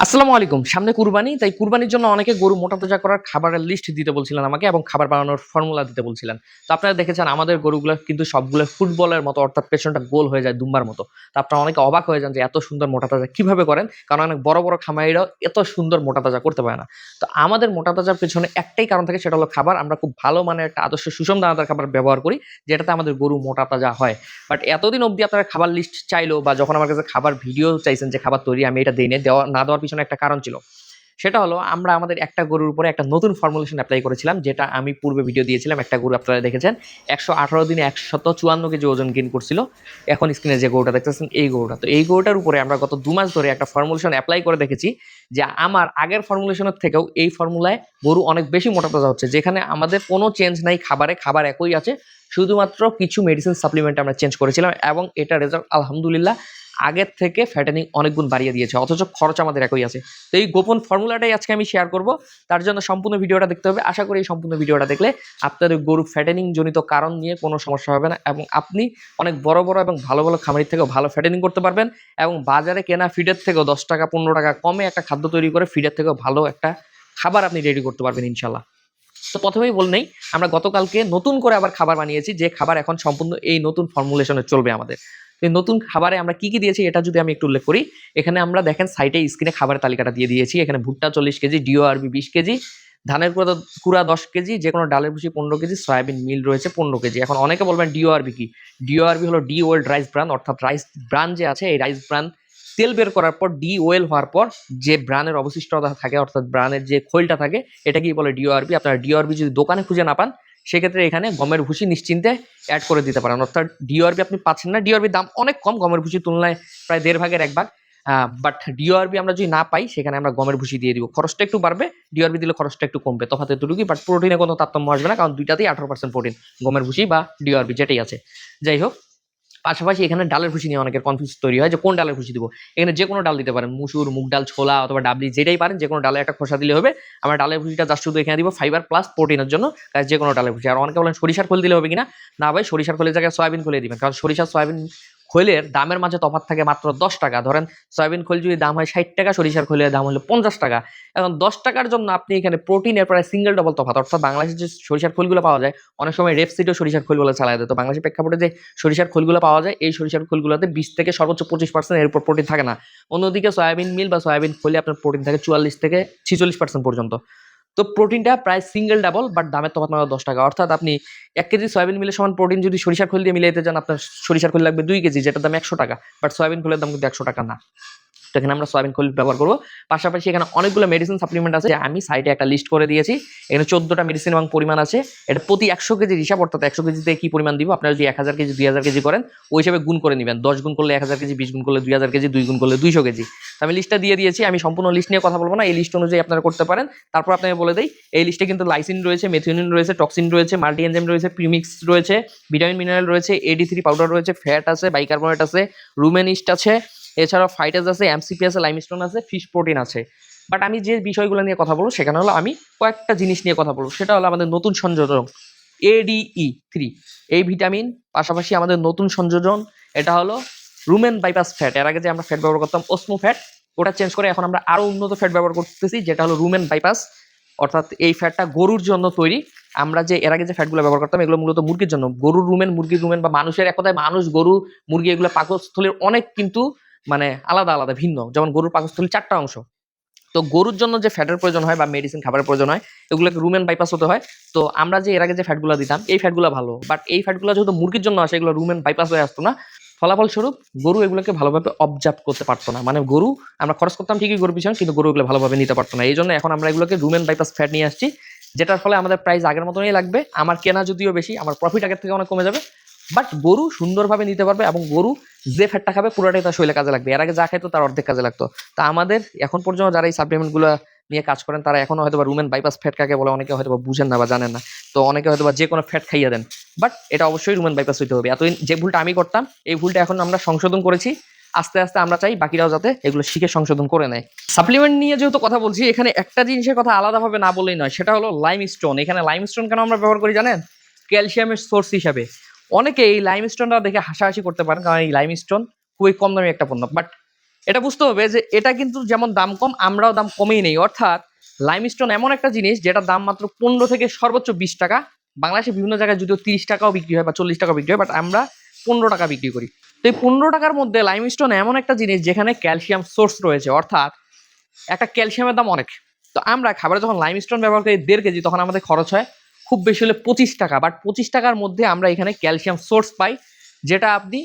আসসালামু আলাইকুম। সামনে কুরবানি, তাই কুরবানির জন্য অনেকে গরু মোটা তাজা করার খাবারের লিস্ট দিতে বলছিলেন আমাকে এবং খাবার বানানোর ফর্মুলা দিতে বলছিলেন। তো আপনারা দেখেছেন আমাদের গরুগুলা কিন্তু সবগুলো ফুটবলের মতো, অর্থাৎ পেছনটা গোল হয়ে যায় দুম্বার মতো। তো আপনারা অনেকে অবাক হয়ে যান যে এত সুন্দর মোটা তাজা কিভাবে করেন? কারণ অনেক বড়, বড় খামারিরাও এত সুন্দর মোটা তাজা করতে পারে না। তো আমাদের মোটা তাজার পেছনে একটাই কারণ থাকে, সেটা হলো খাবার। আমরা খুব ভালো মানের একটা আদর্শ সুষম দানাদার খাবার ব্যবহার করি, যেটাতে আমাদের গরু মোটা তাজা হয়। বাট এতদিন অবধি আপনারা খাবার লিস্ট চাইলো বা যখন আমার কাছে খাবার ভিডিও চাইছেন যে খাবার তৈরি, আমি এটা দেই নাই। দেওয়া না দেওয়ার পিছনে একটা কারণ ছিল। সেটা হলো আমরা আমাদের একটা গরুর উপরে একটা নতুন ফর্মুলেশন এপ্লাই করেছিলাম, যেটা আমি পূর্বে ভিডিও দিয়েছিলাম। একটা গরু আপনারা দেখেছেন ১১৮ দিনে ১৫৪ কেজি ওজন গেইন করছিল। এখন স্ক্রিনে যে গরুটা দেখতেছেন এই গরুটা। তো এই গরুটার উপরে আমরা গত ২ মাস ধরে একটা ফর্মুলেশন এপ্লাই করে দেখেছি যে আমার আগের ফর্মুলেশনের থেকেও এই ফর্মুলায় গরু অনেক বেশি মোটা তাজা হচ্ছে। যেখানে আমাদের কোনো চেঞ্জ নাই খাবারে, খাবার একই আছে। শুধুমাত্র কিছু মেডিসিন সাপ্লিমেন্ট আমরা চেঞ্জ করেছিলাম এবং এটার রেজাল্ট আলহামদুলিল্লাহ আগের থেকে ফ্যাটেনিং অনেক গুণ বাড়িয়ে দিয়েছে, অথচ খরচ আমাদের একই আছে। তো এই গোপন ফর্মুলাটাই আজকে আমি শেয়ার করব। তার জন্য সম্পূর্ণ ভিডিওটা দেখতে হবে। আশা করি এই সম্পূর্ণ ভিডিওটা দেখলে আপনাদের গরু ফ্যাটেনিং জনিত কারণ নিয়ে কোনো সমস্যা হবে না এবং আপনি অনেক বড় বড় এবং ভালো ভালো খামারির থেকেও ভালো ফ্যাটেনিং করতে পারবেন এবং বাজারে কেনা ফিডের থেকেও 10 টাকা 15 টাকা কমে একটা খাদ্য তৈরি করে ফিডের থেকেও ভালো একটা খাবার আপনি রেডি করতে পারবেন ইনশাল্লাহ। তো প্রথমেই বল নেই, আমরা গতকালকে নতুন করে আবার খাবার বানিয়েছি, যে খাবার এখন সম্পূর্ণ এই নতুন ফর্মুলেশনে চলবে আমাদের। এই নতুন খাবারে আমরা কি কি দিয়েছি এটা যদি আমি একটু উল্লেখ করি। এখানে আমরা দেখেন সাইটে স্ক্রিনে খাবারের তালিকাটা দিয়ে দিয়েছি। এখানে ভুট্টা 40 কেজি, ডিওআরবি 20 কেজি, ধানের কুড়া 10 কেজি, যে কোনো ডালের ভুসি 15 কেজি, সয়াবিন মিল রয়েছে 15 কেজি। এখন অনেকে বলবেন ডিওআরবি কি? ডিওআরবি হলো ডি ওয়েল্ড রাইস ব্রান, অর্থাৎ রাইস ব্রান যে আছে এই রাইস ব্রান তেল বের করার পর ডি ওয়েল হওয়ার পর যে ব্রানের অবশিষ্টতা থাকে, অর্থাৎ ব্রানের যে খোলটা থাকে, এটাকেই বলে ডিওআরবি। আপনারা ডিওআরবি যদি দোকানে খুঁজে না পান, সেক্ষেত্রে এখানে গমের ভুসি নিশ্চিন্তে অ্যাড করে দিতে পারেন। অর্থাৎ ডিওআরবি আপনি পাচ্ছেন না, ডিওআরবির দাম অনেক কম, গমের ভুসির তুলনায় প্রায় 1.5 ভাগের 1 ভাগ। বাট ডিওআরবি আমরা যদি না পাই, সেখানে আমরা গমের ভুসি দিয়ে দিব। খরচটা একটু বাড়বে, ডিওআরবি দিলে খরচটা একটু কমবে, তফাৎ এতটুকুই। বাট প্রোটিনে কোনো তারতম্য আসবে না, কারণ দুইটাতেই 18% প্রোটিন, গমের ভুসি বা ডিওআরবি যেটাই আছে। যাই হোক, পাশাপাশি এখানে ডালের ভুসি নিয়ে অনেকের কনফিউজ তৈরি হয় যে কোন ডালের ভুসি দিব। এখানে যে কোনো ডাল দিতে পারেন, মুসুর, মুগ ডাল, ছোলা অথবা ডাবলি, যেটাই পারেন যে কোনো ডালে একটা খোসা দিলে হবে। আমরা ডালের ভুসিটা জাস্ট শুধু এখানে দিব ফাইবার প্লাস প্রোটিনের জন্য, যে কোনো ডালের ভুসি। আর অনেকে বলেন সরিষার খোল দিলে হবে কিনা? না ভাই, সরিষার খোলের জায়গায় সয়াবিন খোলে দিবেন, কারণ সরিষার সয়াবিন খোলের দামের মাঝে তফাৎ থাকে মাত্র 10 টাকা। ধরেন সয়াবিন খোল যদি দাম হয় 60 টাকা, সরিষার খোলের দাম হলো 50 টাকা। এখন 10 টাকার জন্য আপনি এখানে প্রোটিনের প্রায় সিঙ্গেল ডবল তফাৎ। অর্থাৎ বাংলাদেশে যে সরিষার খোলগুলো পাওয়া যায়, অনেক সময় রেপসিডও সরিষার খোলগুলো চালায় দেয়। তো বাংলাদেশের প্রেক্ষাপটে যে সরিষার খোলগুলো পাওয়া যায়, এই সরিষার খোলগুলোতে 20 থেকে সর্বোচ্চ 25% এর উপর প্রোটিন থাকে না। অন্যদিকে সয়াবিন মিল বা সয়াবিন খোলে আপনার প্রোটিন থাকে 44 থেকে 46% পর্যন্ত। তো প্রোটিনটা প্রায় সিঙ্গেল ডাবল, বাট দামের তফাৎ মাত্র 10 টাকা। অর্থাৎ আপনি 1 কেজি সয়াবিন মিলের সমান প্রোটিন যদি সরিষার খোল দিয়ে মিলাইতে যান, আপনার সরিষার খোল লাগবে 2 কেজি, যেটার দাম 100 টাকা। বাট সয়াবিন খোলের দাম কিন্তু 100 টাকা না। তো এখানে আমরা সয়াবিন খোল ব্যবহার করব। পাশাপাশি এখানে অনেকগুলো মেডিসিন সাপ্লিমেন্ট আছে, আমি সাইডে একটা লিস্ট করে দিয়েছি। এখানে 14টা মেডিসিন এবং পরিমাণ আছে। এটা প্রতি 100 কেজির হিসাব, অর্থাৎ 100 কেজিতে কি পরিমাণ দিব। আপনারা যদি 1000 কেজি 2000 কেজি করেন, ওই হিসাবে গুণ করে নেবেন। 10 গুণ করলে 1000 কেজি, 20 গুণ করলে 2000 কেজি, 2 গুণ করলে 200 কেজি। তো আমি লিস্টটা দিয়ে দিয়েছি। আমি সম্পূর্ণ লিস্ট নিয়ে কথা বলবো না, এই লিস্ট অনুযায়ী আপনারা করতে পারেন। তারপর আপনাকে বলে দেই, এই লিস্টে কিন্তু লাইসিন রয়েছে, মেথিওনিন রয়েছে, টক্সিন রয়েছে, মাল্টি এনজাইম রয়েছে, প্রিমিক্স রয়েছে, ভিটামিন মিনারেল রয়েছে, AD3 পাউডার রয়েছে, ফ্যাট আছে, বাইকার্বনেট আছে, রুমেন ইস্ট আছে, এছাড়াও ফাইটাস আছে, MCP আছে, লাইমস্টোন আছে, ফিশ প্রোটিন আছে। বাট আমি যে বিষয়গুলো নিয়ে কথা বলবো, সেখানে হলো আমি কয়েকটা জিনিস নিয়ে কথা বলবো। সেটা হলো আমাদের নতুন সংযোজন ADE3, এই ভিটামিন। পাশাপাশি আমাদের নতুন সংযোজন এটা হলো রুমেন বাইপাস ফ্যাট। এর আগে যে আমরা ফ্যাট ব্যবহার করতাম ওসমো ফ্যাট, ওটা চেঞ্জ করে এখন আমরা আরো উন্নত ফ্যাট ব্যবহার করতেছি, যেটা হলো রুমেন বাইপাস। অর্থাৎ এই ফ্যাটটা গরুর জন্য তৈরি। আমরা যে এর আগে যে ফ্যাটগুলো ব্যবহার করতাম, এগুলো মূলত মুরগির জন্য। গরুর রুমেন, মুরগির রুমেন বা মানুষের, এক কথায় মানুষ, গরু, মুরগি, এগুলো পাকস্থলীর অনেক কিন্তু মানে আলাদা আলাদা ভিন্ন। যেমন গরুর পাকস্থলীর 4টা অংশ। তো গরুর জন্য যে ফ্যাটের প্রয়োজন হয় বা মেডিসিন খাবারের প্রয়োজন হয়, এগুলোকে রুমেন বাইপাস হতে হয়। তো আমরা যে এর আগে যে ফ্যাটগুলো দিতাম, এই ফ্যাটগুলো ভালো, বাট এই ফ্যাটগুলো যেহেতু মুরগির জন্য আসে, এগুলো রুমেন বাইপাস হয়ে আসতো না। ফলাফলস্বরূপ গরু এগুলোকে ভালোভাবে অবজার্ভ করতে পারতো না। মানে গরু, আমরা খরচ করতাম ঠিকই গরুর পিছনে, কিন্তু গরু এগুলো ভালোভাবে নিতে পারতো না। এই জন্য এখন আমরা এগুলোকে রুমেন বাইপাস ফ্যাট নিয়ে আসছি, যেটার ফলে আমাদের প্রাইস আগের মতনই লাগবে। আমার কেনা যদিও বেশি, আমার প্রফিট আগের থেকে অনেক কমে যাবে, বাট গরু সুন্দরভাবে নিতে পারবে এবং গরু যে ফ্যাটটা খাবে পুরোটাই তার শরীরে কাজে লাগবে। এর আগে যা খাইতো তার অর্ধেক কাজে লাগতো। তা আমাদের এখন পর্যন্ত যারা এই সাপ্লিমেন্টগুলো নিয়ে কাজ করেন, তারা এখনো হয়তো রুমেন বাইপাস ফ্যাট কাকে বলে অনেকে হয়তো বুঝেন না বা জানেন না। তো অনেকে হয়তো যে কোনো ফ্যাট খাইয়ে দেন, বাট এটা অবশ্যই রুমেন বাইপাস হইতে হবে। এতদিন যে ভুলটা আমি করতাম, এই ভুলটা এখন আমরা সংশোধন করেছি। আস্তে আস্তে আমরা চাই বাকিরাও যাতে এগুলো শিখে সংশোধন করে নেয়। সাপ্লিমেন্ট নিয়ে যেহেতু কথা বলছি, এখানে একটা জিনিসের কথা আলাদাভাবে না বললেই নয়, সেটা হলো লাইমস্টোন। এখানে লাইমস্টোন কেন আমরা ব্যবহার করি জানেন? ক্যালসিয়ামের সোর্স হিসাবে। অনেকে এই লাইমস্টোনটা দেখে হাসাহাসি করতে পারেন, কারণ এই লাইমস্টোন খুবই কম দামি একটা পণ্য, বাট এটা বুঝতে হবে যে এটা কিন্তু যেমন দাম কম, আমরাও দাম কমেই নেই। অর্থাৎ লাইমস্টোন এমন একটা জিনিস যেটা দাম মাত্র 15 থেকে সর্বোচ্চ 20 টাকা। বাংলাদেশে বিভিন্ন জায়গায় যদিও 30 টাকাও বিক্রি হয় বা 40 টাকাও বিক্রি হয়, বাট আমরা 15 টাকা বিক্রি করি। তো এই 15 টাকার মধ্যে লাইমস্টোন এমন একটা জিনিস যেখানে ক্যালসিয়াম সোর্স রয়েছে, অর্থাৎ একটা ক্যালসিয়ামের দাম অনেক। তো আমরা খাবারে যখন লাইমস্টোন ব্যবহার করি 1.5 কেজি, তখন আমাদের খরচ হয় খুব বেশি হলে 25 টাকা। বাট 25 টাকার মধ্যে আমরা এখানে ক্যালসিয়াম সোর্স পাই, যেটা আপনি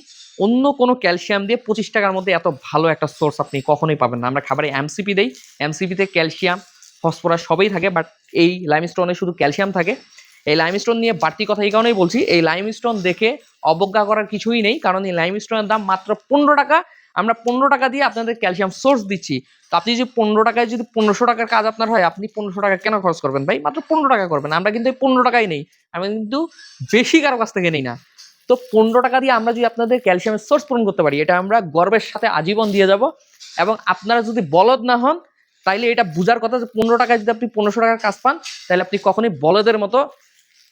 অন্য কোনো ক্যালসিয়াম দিয়ে 25 টাকার মধ্যে এত ভালো একটা সোর্স আপনি কখনোই পাবেন না। আমরা খাবারে এমসিপি দেই, এমসিপিতে ক্যালসিয়াম ফসফরাস সবই থাকে, বাট এই লাইমস্টোনে শুধু ক্যালসিয়াম থাকে। এই লাইমস্টোন নিয়ে বাড়তি কথা এই কারণেই বলছি, এই লাইমস্টোন দেখে অবজ্ঞা করার কিছুই নেই, কারণ এই লাইমস্টোনের দাম মাত্র 15 টাকা। আমরা 15 টাকা দিয়ে আপনাদের ক্যালসিয়াম সোর্স দিচ্ছি। তো আপনি যদি 15 টাকায় যদি 1500 টাকার কাজ আপনার হয়, আপনি 1500 টাকা কেন খরচ করবেন ভাই? মাত্র 15 টাকা করবেন। আমরা কিন্তু এই 15 টাকাই নেই, আমি কিন্তু বেশি কারো কাছ থেকে নেই না। তো 15 টাকা দিয়ে আমরা যদি আপনাদের ক্যালসিয়ামের সোর্স পূরণ করতে পারি, এটা আমরা গর্বের সাথে আজীবন দিয়ে যাব। এবং আপনারা যদি বলদ না হন, তাইলে এটা বুঝার কথা যে 15 টাকায় যদি আপনি 1500 টাকার কাজ পান, তাহলে আপনি কখনোই বলদের মতো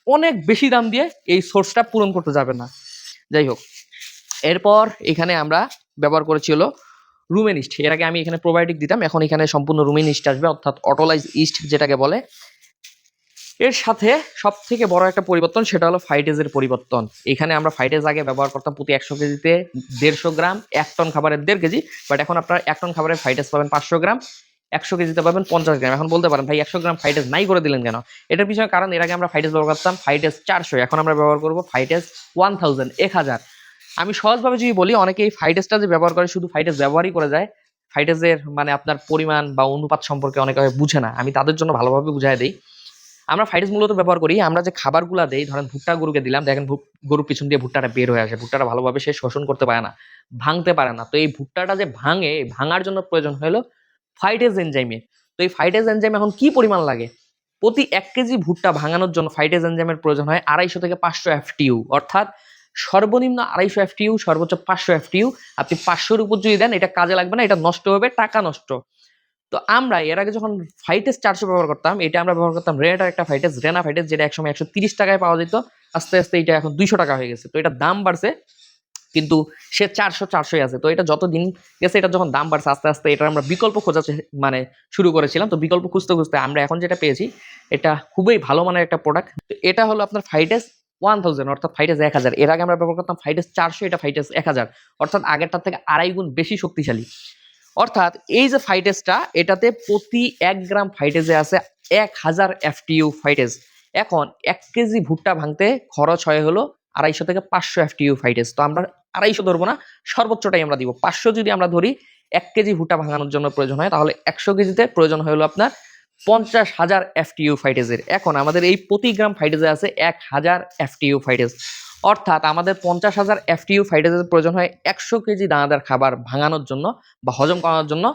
অনেক বেশি দাম দিয়ে এই সোর্সটা পূরণ করতে যাবেন না। যাই হোক, এরপর এখানে আমরা ব্যবহার করেছি হলো রুমেন ইস্ট। এর আগে আমি এখানে প্রোবায়োটিক দিতাম, এখন এখানে সম্পূর্ণ রুমেন ইস্ট আসবে, অর্থাৎ অটোলাইজ ইস্ট যেটাকে বলে। এর সাথে সব থেকে বড় একটা পরিবর্তন, সেটা হলো ফাইটেজের পরিবর্তন। এখানে আমরা ফাইটেজ আগে ব্যবহার করতাম প্রতি 100 কেজিতে 150 গ্রাম, 1 টন খাবারের 1.5 কেজি। বাট এখন আপনারা 1 টন খাবারের ফাইটেজ পাবেন 500 গ্রাম, 100 কেজিতে পাবেন 50 গ্রাম। এখন বলতে পারেন ভাই 100 গ্রাম ফাইটেজ নাই করে দিলেন কেন? এটার পিছনে কারণ, এর আগে আমরা ফাইটেজ ব্যবহার করতাম ফাইটেজ 400, এখন আমরা ব্যবহার করবো ফাইটেজ 1000। আমি সহজভাবে যদি বলি, অনেকে এই ফাইটেজটা যে ব্যবহার করে শুধু ফাইটেজ ব্যবহারই করে যায়, ফাইটেজের মানে আপনার পরিমাণ বা অনুপাত সম্পর্কে অনেকে বুঝে না। আমি তাদের জন্য ভালোভাবে বুঝাই দিই। আমরা ফাইটেজ মূলত ব্যবহার করি, আমরা যে খাবারগুলা দেই, ধরেন ভুট্টা গরুকে দিলাম, দেখেন গরুর পিছন দিয়ে ভুট্টাটা বের হয়ে আসে, ভুট্টাটা ভালোভাবে সে শোষণ করতে পারে না, ভাঙতে পারে না। তো এই ভুট্টাটা যে ভাঙে, ভাঙার জন্য প্রয়োজন হলো ফাইটেজ এনজাইমের। তো এই ফাইটেজ এনজাইম এখন কি পরিমাণ লাগে? প্রতি 1 কেজি ভুট্টা ভাঙানোর জন্য ফাইটেজ এনজাইমের প্রয়োজন হয় 250 থেকে 500 এফটিইউ। অর্থাৎ সর্বনিম্ন 250 এফটিইউ, সর্বোচ্চ 500 এফটিইউ। আপনি 500-র উপর যদি দেন, এটা কাজে লাগবে না, এটা নষ্ট হবে, টাকা নষ্ট। তো আমরা এর আগে যখন ফাইটেজ 400 ব্যবহার করতাম, এটা আমরা ব্যবহার করতাম রেনাটার একটা ফাইটেজ, রেনা ফাইটেজ, যেটা একসময় 130 টাকায় পাওয়া যেত। আস্তে আস্তে এটা এখন 200 টাকা হয়ে গেছে। তো এটা দাম বাড়ছে, কিন্তু সে 400 আছে। তো এটা যত দিন গেছে, এটা যখন দাম বাড়ছে, আস্তে আস্তে এটা আমরা বিকল্প খোঁজা মানে শুরু করেছিলাম। তো বিকল্প খুঁজতে খুঁজতে আমরা এখন যেটা পেয়েছি, এটা খুবই ভালো মানের একটা প্রোডাক্ট। তো এটা হলো আপনার ফাইটেজ 1000, অর্থাৎ ফাইটেজ 1000। এর আগে আমরা ব্যবহার করতাম ফাইটেজ 400, এটা ফাইটেজ 1000, অর্থাৎ আগেরটার থেকে 2.5 গুণ বেশি শক্তিশালী। অর্থাৎ এই যে ফাইটেজটা, এটাতে প্রতি 1 গ্রাম ফাইটেজে আছে 1000 এফটিইউ ফাইটেজ। এখন 1 কেজি ভুট্টা ভাঙতে খরচ হয় হলো 250 থেকে 500 এফটিইউ ফাইটেজ। তো আমরা 250 ধরবো না, সর্বোচ্চটাই আমরা দিব 500। যদি আমরা ধরি 1 কেজি ভুট্টা ভাঙানোর জন্য প্রয়োজন হয়, তাহলে 100 কেজিতে প্রয়োজন হলো আপনার 50,000 এফটিইউ ফাইটেজের। এখন আমাদের এই প্রতি গ্রাম ফাইটেজে আছে 1000 এফটিইউ ফাইটেজ, অর্থাৎ আমাদের 50,000 এফটিইউ ফাইটেজের প্রয়োজন হয় 100 কেজি দানাদার খাবার ভাঙানোর জন্য বা হজম করানোর জন্য।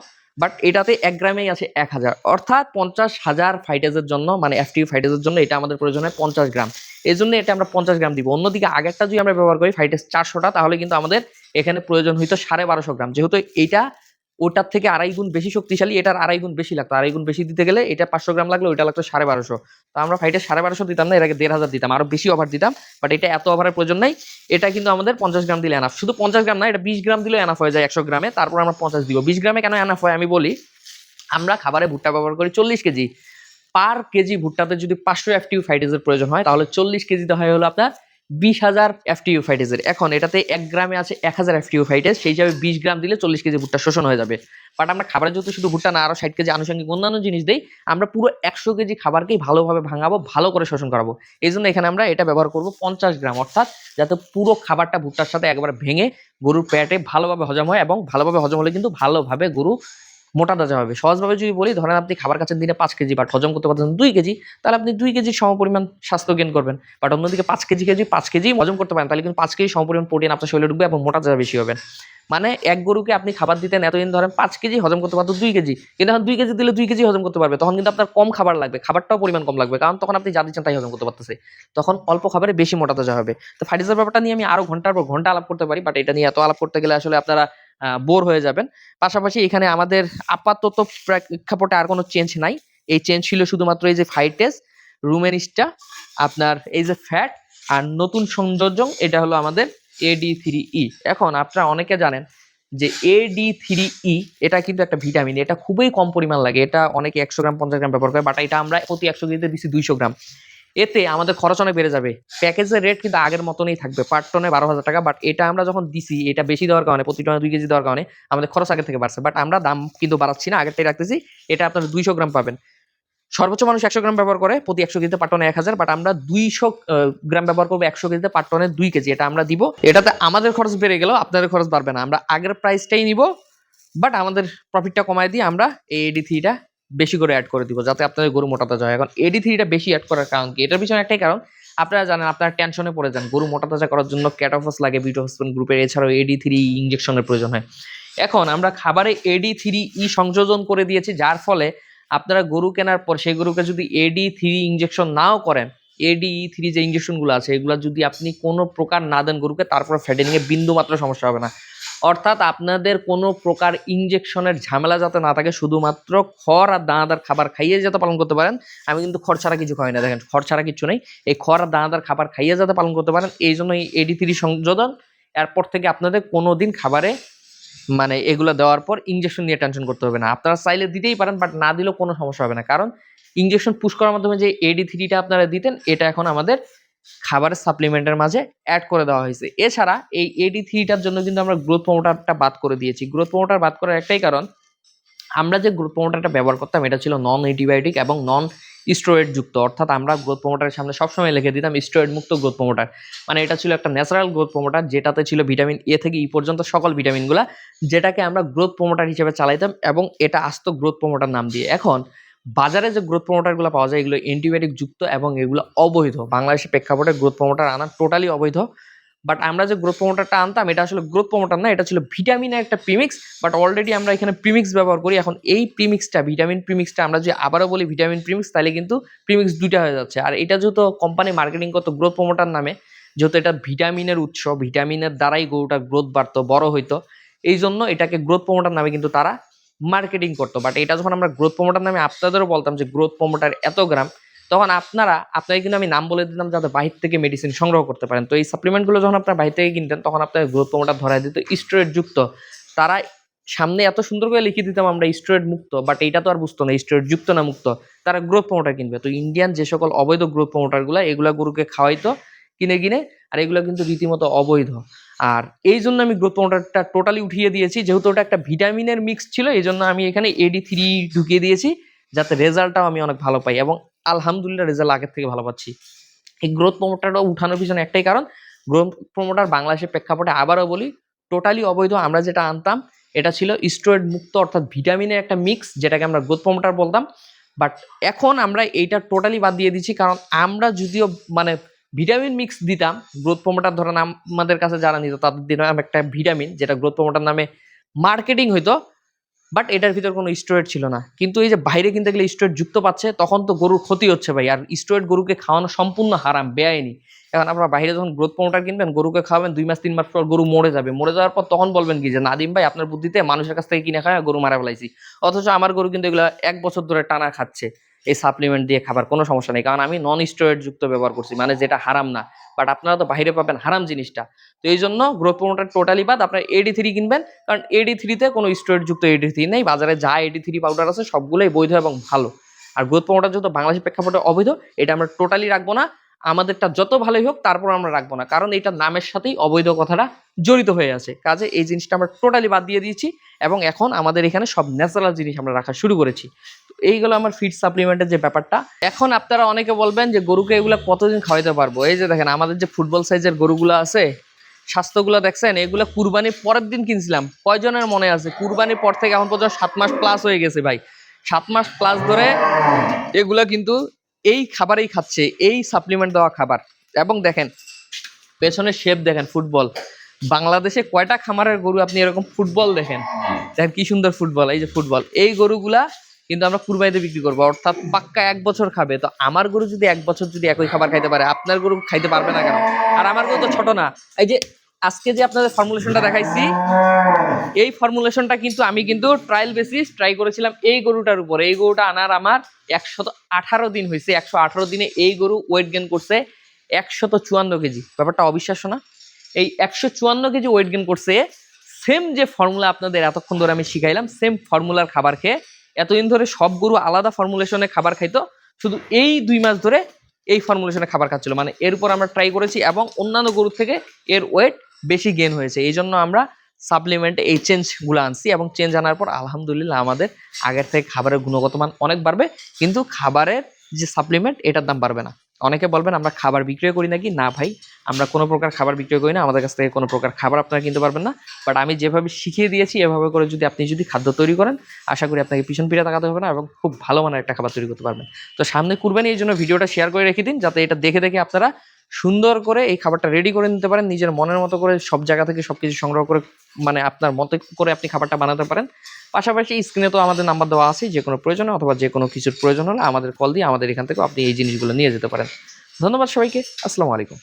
বাট এটাতে 1 গ্রামেই আছে 1000, অর্থাৎ 50,000 ফাইটেজের জন্য, মানে এফটিইউ ফাইটেজের জন্য এটা আমাদের প্রয়োজন হয় 50 গ্রাম। এই জন্য এটা আমরা 50 গ্রাম দিব। অন্যদিকে আগেরটা যদি আমরা ব্যবহার করি ফাইটেজ 400টা, তাহলে কিন্তু আমাদের এখানে প্রয়োজন হইতো 1250 গ্রাম। যেহেতু এইটা ওটার থেকে 2.5 গুণ বেশি শক্তিশালী, এটার 2.5 গুণ বেশি লাগতো। 2.5 গুণ বেশি দিতে গেলে এটা 500 গ্রাম লাগলো, ওইটা লাগতো 1250। তো আমরা ফাইটেজ 1250 দিতাম না, এর আগে 1500 দিতাম, আরো বেশি ওভার দিতাম। বাট এটা এত ওভারের প্রয়োজন নাই, এটা কিন্তু আমাদের 50 গ্রাম দিলে এনাফ। শুধু 50 গ্রাম না, এটা 20 গ্রাম দিলেও এনাফ হয়ে যায় 100 গ্রামে। তারপর আমরা 50 দিব। 20 গ্রামে কেন এনাফ হয় আমি বলি, আমরা খাবারে ভুট্টা ব্যবহার করি 40 কেজি। পার কেজি ভুট্টাতে যদি 500 এফটিইউ ফাইটেজের প্রয়োজন হয়, তাহলে 40 কেজিতে হয় হলো আপনার 20,000 এফটিইউ ফাইটেজের। এখন এটাতে 1 গ্রামে আছে 1000 এফটিইউ ফাইটেজ, সেই হিসাবে 20 গ্রাম দিলে 40 কেজি ভুট্টা শোষণ হয়ে যাবে। বাট আমরা খাবারে যেহেতু শুধু ভুট্টা না, আরো 60 কেজি আনুষঙ্গিক অন্যান্য জিনিস দেই, আমরা পুরো 100 কেজি খাবারকেই ভালোভাবে ভাঙাবো, ভালো করে শোষণ করাবো। এই জন্য এখানে আমরা এটা ব্যবহার করবো 50 গ্রাম, অর্থাৎ যাতে পুরো খাবারটা ভুট্টার সাথে একবার ভেঙে গরুর পেটে ভালোভাবে হজম হয়, এবং ভালোভাবে হজম হলে কিন্তু ভালোভাবে গরু মোটা তাজা হবে। সহজভাবে যদি বলি, ধরেন আপনি খাবার খাচ্ছেন দিনে 5 কেজি, বাট হজম করতে পারছেন 2 কেজি, তাহলে আপনি 2 কেজির সমপরিমাণ স্বাস্থ্য গেইন করবেন। বাট অন্যদিকে 5 কেজি হজম করতে পারেন, তাহলে কিন্তু 5 কেজি সমপরিমাণ প্রোটিন আপনার শরীরে ঢুকবে এবং মোটা তাজা বেশি হবেন। মানে এক গরুকে আপনি খাবার দিতেন এতদিন, ধরেন 5 কেজি, হজম করতে পারতো 2 কেজি, কিন্তু এখন 2 কেজি দিলে 2 কেজি হজম করতে পারবে। তখন কিন্তু আপনার কম খাবার লাগবে, খাবারটাও পরিমাণ কম লাগবে, কারণ তখন আপনি যা দিচ্ছেন তাই হজম করতে পারতেছে। তখন অল্প খাবারে বেশি মোটা তাজা হবে। তো ফাইটিসের ব্যাপারটা নিয়ে আমি আরো ঘন্টার পর ঘন্টা আলাপ করতে পারি, বাট এটা নিয়ে এত আলাপ করতে গেলে আসলে আপনারা বোর হয়ে যাবেন। পাশাপাশি এখানে আমাদের আপাতত প্রেক্ষাপটে আর কোনো চেঞ্জ নাই। এই চেঞ্জ ছিল শুধুমাত্র এই যে ফাইটেস, রুমেনিস্টা, আপনার এই যে ফ্যাট, আর নতুন সৌন্দর্য এটা হলো আমাদের AD3E। এখন আপনারা অনেকে জানেন যে AD3E, এটা কিন্তু একটা ভিটামিন, এটা খুবই কম পরিমাণ লাগে, এটা অনেকে 100 গ্রাম 50 গ্রাম ব্যবহার করে, বাট এটা আমরা প্রতি 100 কেজিতে দিচ্ছি 200 গ্রাম। এতে আমাদের খরচ অনেক বেড়ে যাবে। প্যাকেজের রেট কিন্তু আগের মতনই থাকবে, পার টনে 12,000 টাকা, বাট এটা আমরা যখন দিছি, এটা বেশি দেওয়ার কারণে, প্রতি টনে 2 কেজি দেওয়ার কারণে আমাদের খরচ আগের থেকে বাড়ছে, বাট আমরা দাম কিন্তু বাড়াচ্ছি না, আগেরটাই রাখতেছি। এটা আপনারা 200 গ্রাম পাবেন। সর্বোচ্চ মানুষ 100 গ্রাম ব্যবহার করে প্রতি 100 কেজিতে, পার টনে 1000, বাট আমরা 200 গ্রাম ব্যবহার করবো 100 কেজিতে, পার টনে 2 কেজি। এটা আমরা দিব। এটাতে আমাদের খরচ বেড়ে গেলেও আপনাদের খরচ বাড়বে না, আমরা আগের প্রাইসটাই নিব, বাট আমাদের প্রফিটটা কমায় দিয়ে আমরা এই AD3টা বেশি করে অ্যাড করে দিব, যাতে আপনাদের গরু মোটা তাজা হয়। এখন AD3টা বেশি অ্যাড করার কারণ কি? এটার পিছনে একটাই কারণ, আপনারা জানেন, আপনারা টেনশনে পড়ে যান, গরু মোটা তাজা করার জন্য ক্যাটাফস লাগে বিটোহসপেন গ্রুপের, এছাড়াও AD3 ইঞ্জেকশনের প্রয়োজন হয়। এখন আমরা খাবারে AD3E সংযোজন করে দিয়েছি, যার ফলে আপনারা গরু কেনার পর সেই গরুকে যদি AD3 ইঞ্জেকশন নাও করেন, ADE3 যে ইঞ্জেকশনগুলো আছে এগুলো যদি আপনি কোনো প্রকার না দেন গরুকে, তারপর ফ্যাটেনিংয়ে বিন্দু মাত্র সমস্যা হবে না। অর্থাৎ আপনাদের কোনো প্রকার ইঞ্জেকশনের ঝামেলা যাতে না থাকে, শুধুমাত্র খড় আর দানাদার খাবার খাইয়ে যাতে পালন করতে পারেন। আমি কিন্তু খড় ছাড়া কিছু খাই না, দেখেন খড় ছাড়া কিছু নেই, এই খড় আর দানাদার খাবার খাইয়ে যাতে পালন করতে পারেন, এই জন্য এই AD3 সংযোজন। এরপর থেকে আপনাদের কোনোদিন খাবারে মানে এগুলো দেওয়ার পর ইঞ্জেকশন নিয়ে টেনশন করতে হবে না। আপনারা চাইলে দিতেই পারেন, বাট না দিলেও কোনো সমস্যা হবে না, কারণ ইঞ্জেকশন পুশ করার মাধ্যমে যে AD3টা আপনারা দিতেন, এটা এখন আমাদের খাবারের সাপ্লিমেন্টের মাঝে অ্যাড করে দেওয়া হয়েছে। এছাড়া এই AD3টার জন্য কিন্তু আমরা গ্রোথ প্রমোটারটা বাদ করে দিয়েছি। গ্রোথ প্রমোটার বাদ করার একটাই কারণ, আমরা যে গ্রোথ প্রমোটারটা ব্যবহার করতাম এটা ছিল নন অ্যান্টিবায়োটিক এবং নন স্টেরয়েড যুক্ত, অর্থাৎ আমরা গ্রোথ প্রমোটারের সামনে সবসময় লিখে দিতাম স্টেরয়েড মুক্ত গ্রোথ প্রমোটার। মানে এটা ছিল একটা ন্যাচারাল গ্রোথ প্রমোটার, যেটাতে ছিল ভিটামিন A থেকে E পর্যন্ত সকল ভিটামিনগুলা, যেটাকে আমরা গ্রোথ প্রমোটার হিসেবে চালাইতাম, এবং এটা আসতো গ্রোথ প্রমোটার নাম দিয়ে। এখন বাজারে যে গ্রোথ প্রমোটারগুলো পাওয়া যায়, এগুলো অ্যান্টিবায়োটিক যুক্ত এবং এগুলো অবৈধ। বাংলাদেশের প্রেক্ষাপটে গ্রোথ প্রমোটার আনা টোটালি অবৈধ। বাট আমরা যে গ্রোথ প্রমোটারটা আনতাম, এটা আসলে গ্রোথ প্রমোটার না, এটা ছিল ভিটামিনের একটা প্রিমিক্স, বাট অলরেডি আমরা এখানে প্রিমিক্স ব্যবহার করি। এখন এই প্রিমিক্সটা, ভিটামিন প্রিমিক্সটা আমরা যে আবারও বলি ভিটামিন প্রিমিক্স, তাহলে কিন্তু প্রিমিক্স দুইটা হয়ে যাচ্ছে। আর এটা যেহেতু কোম্পানি মার্কেটিং করতো গ্রোথ প্রমোটার নামে, যেহেতু এটা ভিটামিনের উৎস, ভিটামিনের দ্বারাই গরুটা গ্রোথ বাড়তো, বড় হইতো, এই জন্য এটাকে গ্রোথ প্রমোটার নামে কিন্তু তারা মার্কেটিং করতো। বাট এটা যখন আমরা গ্রোথ প্রমোটার নামে আপনাদেরও বলতাম যে গ্রোথ প্রমোটার এত গ্রাম, তখন আপনাকে কিন্তু আমি নাম বলে দিতাম যাতে বাহির থেকে মেডিসিন সংগ্রহ করতে পারেন। তো এই সাপ্লিমেন্টগুলো যখন আপনার বাহির থেকে কিনতেন, তখন আপনার গ্রোথ প্রমোটার ধরায় দিত স্টেরয়েড যুক্ত। তারা সামনে এত সুন্দর করে লিখে দিতাম আমরা স্টেরয়েড মুক্ত, বাট এইটা তো আর বুঝতো না স্টেরয়েড যুক্ত না মুক্ত, তারা গ্রোথ প্রমোটার কিনবে। তো ইন্ডিয়ান যে সকল অবৈধ গ্রোথ প্রমোটারগুলো, এগুলা গরুকে খাওয়াইতো কিনে কিনে, আর এগুলো কিন্তু রীতিমতো অবৈধ। আর এই জন্য আমি গ্রোথ প্রমোটারটা টোটালি উঠিয়ে দিয়েছি, যেহেতু ওটা একটা ভিটামিনের মিক্স ছিল, এই জন্য আমি এখানে AD3 ঢুকিয়ে দিয়েছি, যাতে রেজাল্টটাও আমি অনেক ভালো পাই, এবং আলহামদুলিল্লাহ রেজাল্ট আগের থেকে ভালো পাচ্ছি। এই গ্রোথ প্রমোটারটা উঠানোর পিছনে একটাই কারণ, গ্রোথ প্রমোটার বাংলাদেশের প্রেক্ষাপটে আবারও বলি টোটালি অবৈধ। আমরা যেটা আনতাম এটা ছিল স্টেরয়েড মুক্ত, অর্থাৎ ভিটামিনের একটা মিক্স, যেটাকে আমরা গ্রোথ প্রমোটার বলতাম। বাট এখন আমরা এইটা টোটালি বাদ দিয়ে দিচ্ছি, কারণ আমরা যদিও মানে ভিটামিন মিক্স দিতাম, গ্রোথ প্রমোটার ধরেন আমাদের কাছে যারা নিত তাদের দিতাম একটা ভিটামিন, যেটা গ্রোথ প্রমোটার নামে মার্কেটিং হইতো, বাট এটার ভিতর কোনো স্টেরয়েড ছিল না। কিন্তু এই যে বাইরে কিনতে গেলে স্টেরয়েড যুক্ত পাচ্ছে, তখন তো গরুর ক্ষতি হচ্ছে ভাই। আর স্টেরয়েড গরুকে খাওয়ানো সম্পূর্ণ হারাম, বেআইনি। এখন আপনারা বাইরে যখন গ্রোথ প্রমোটার কিনবেন, গরুকে খাওয়াবেন 2 মাস 3 মাস পর গরু মরে যাবে, মরে যাওয়ার পর তখন বলবেন কি যে নাদিম ভাই আপনার বুদ্ধিতে মানুষের কাছ থেকে কিনে খাওয়া গরু মারা ফেলাইছি। অথচ আমার গরু কিন্তু এগুলো 1 বছর ধরে টানা খাচ্ছে এই সাপ্লিমেন্ট দিয়ে খাবার, কোনো সমস্যা নেই, কারণ আমি নন স্টেরয়েড যুক্ত ব্যবহার করছি, মানে যেটা হারাম না। বাট আপনারা তো বাইরে পাবেন হারাম জিনিসটা। তো এই জন্য গ্রোথ প্রমোটার টোটালি বাদ, আপনার AD3 কিনবেন, কারণ AD3তে কোনো স্টেরয়েড যুক্ত AD3 নেই। বাজারে যা AD3 পাউডার আছে সবগুলোই বৈধ এবং ভালো। আর গ্রোথ প্রমোটার যেহেতু বাংলাদেশের প্রেক্ষাপটে অবৈধ, এটা আমরা টোটালি রাখবো না। আমাদেরটা যত ভালোই হোক তারপর আমরা রাখবো না, কারণ এটা নামের সাথেই অবৈধ কথাটা জড়িত হয়ে আছে। কাজে এই জিনিসটা আমরা টোটালি বাদ দিয়ে দিয়েছি, এবং এখন আমাদের এখানে সব ন্যাচারাল জিনিস আমরা রাখা শুরু করেছি। এইগুলো আমার ফিড সাপ্লিমেন্টের যে ব্যাপারটা। এখন আপনারা অনেকে বলবেন যে গরুকে এগুলো কতদিন খাওয়াইতে পারবো? এই যে দেখেন আমাদের যে ফুটবল সাইজের গরুগুলো আছে, স্বাস্থ্যগুলো দেখছেন, এগুলো কুরবানির পরের দিন কিনছিলাম। কয়জনের মনে আছে? কুরবানির পর থেকে এখন পর্যন্ত 7 মাস প্লাস হয়ে গেছে ভাই। 7 মাস প্লাস ধরে এগুলা কিন্তু এই খাবারই খাচ্ছে, এই সাপ্লিমেন্ট দেওয়া খাবার। এবং দেখেন পেছনের শেপ দেখেন, ফুটবল। বাংলাদেশে কয়টা খামারের গরু আপনি এরকম ফুটবল দেখেন? দেখেন কি সুন্দর ফুটবল, এই যে ফুটবল। এই গরুগুলা কিন্তু আমরা কুরবানিতে বিক্রি করবো, অর্থাৎ পাক্কা 1 বছর খাবে। তো আমার গরু যদি 1 বছর যদি একই খাবার খাইতে পারে, আপনার গরু খাইতে পারবে না কেন? আর আমার গরু তো ছোট না। এই যে আজকে যে আপনাদের ফর্মুলেশনটা দেখাইছি, এই ফর্মুলেশনটা কিন্তু আমি কিন্তু ট্রায়াল বেসিস ট্রাই করেছিলাম এই গরুটার উপর। এই গরুটা আনার আমার 118 দিন হয়েছে। 118 দিনে এই গরু ওয়েট গেইন করছে 154 কেজি। ব্যাপারটা অবিশ্বাস্য না? এই 154 কেজি ওয়েট গেইন করছে সেম যে ফর্মুলা আপনাদের এতক্ষণ ধরে আমি শিখাইলাম, সেম ফর্মুলার খাবার খেয়ে এতদিন ধরে সব গরু আলাদা ফর্মুলেশনে খাবার খাইতো, শুধু এই 2 মাস ধরে এই ফর্মুলেশনে খাবার খাচ্ছিল। মানে এর উপর আমরা ট্রাই করেছি এবং অন্যান্য গরুর থেকে এর ওয়েট বেশি গেইন হয়েছে। এই জন্য আমরা সাপ্লিমেন্টে এই চেঞ্জগুলো আনছি এবং চেঞ্জ আনার পর আলহামদুলিল্লাহ আমাদের আগের থেকে খাবারের গুণগত মান অনেক বাড়বে, কিন্তু খাবারের যে সাপ্লিমেন্ট এটার দাম বাড়বে না। অনেকে বলবেন আমরা খাবার বিক্রয় করি নাকি? না ভাই, আমরা কোনো প্রকার খাবার বিক্রয় করি না, আমাদের কাছ থেকে কোনো প্রকার খাবার আপনারা কিনতে পারবেন না। বাট আমি যেভাবে শিখিয়ে দিয়েছি এভাবে করে যদি আপনি খাদ্য তৈরি করেন, আশা করি আপনাকে পিছন ফিরে তাকাতে হবে না এবং খুব ভালো মানের একটা খাবার তৈরি করতে পারবেন। তো সামনে কুরবানি, এই জন্য ভিডিওটা শেয়ার করে রেখে দিন, যাতে এটা দেখে দেখে আপনারা সুন্দর করে এই খাবারটা রেডি করে নিতে পারেন, নিজের মনের মতো করে সব জায়গা থেকে সবকিছু সংগ্রহ করে, মানে আপনার মতো করে আপনি খাবারটা বানাতে পারেন। পাশাপাশি স্ক্রিনে তো আমাদের নাম্বার দেওয়া আছে, যে কোনো প্রয়োজনে অথবা যে কোনো কিছুর প্রয়োজন হলে আমাদের কল দিয়ে আমাদের এখান থেকে আপনি এই জিনিসগুলো নিয়ে যেতে পারেন। ধন্যবাদ সবাইকে, আসসালামু আলাইকুম।